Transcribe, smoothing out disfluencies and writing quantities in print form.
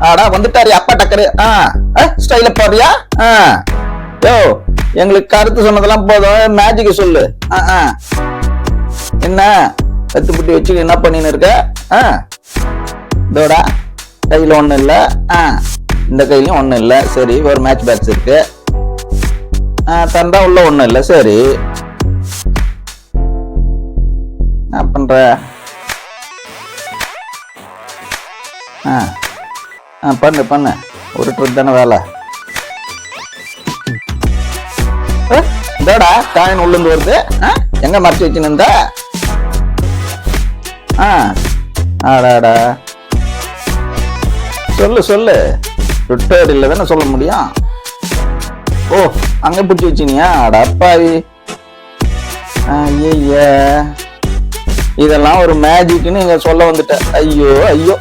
ஆடா வந்துட்டாரு அப்பா டக்கரு. ஸ்டைல போறியா? யோ எங்களுக்கு கருத்து சொன்னதெல்லாம் போதும், மேஜிக் சொல்லு. என்ன கத்து புட்டி வச்சு என்ன பண்ணின்னு இருக்க? இதோடா கையில ஒண்ணும் இல்ல, இந்த கையிலயும் ஒண்ணும் இல்ல. சரி, ஒரு மேட்ச் பேட்ச் இருக்கு. தந்தா உள்ள ஒண்ணும் இல்ல. சரி, என்ன பண்ற? பண்ணு பண்ணு, ஒரு ட்ரிப் தானே வேலை. இதோடா காயின் உள்ளுந்து வருது. எங்க மறைச்சு வச்சுன்னு இருந்த? ஆடாடா சொல்லு சொல்லு, ரிட்டர்ட் இல்லை தானே சொல்ல முடியும். ஓ அங்க பிடிச்சி வச்சினியா? அடப்பாவி, ஐய இதெல்லாம் ஒரு மேஜிக்னு நீங்க சொல்ல வந்துட்ட. ஐயோ ஐயோ.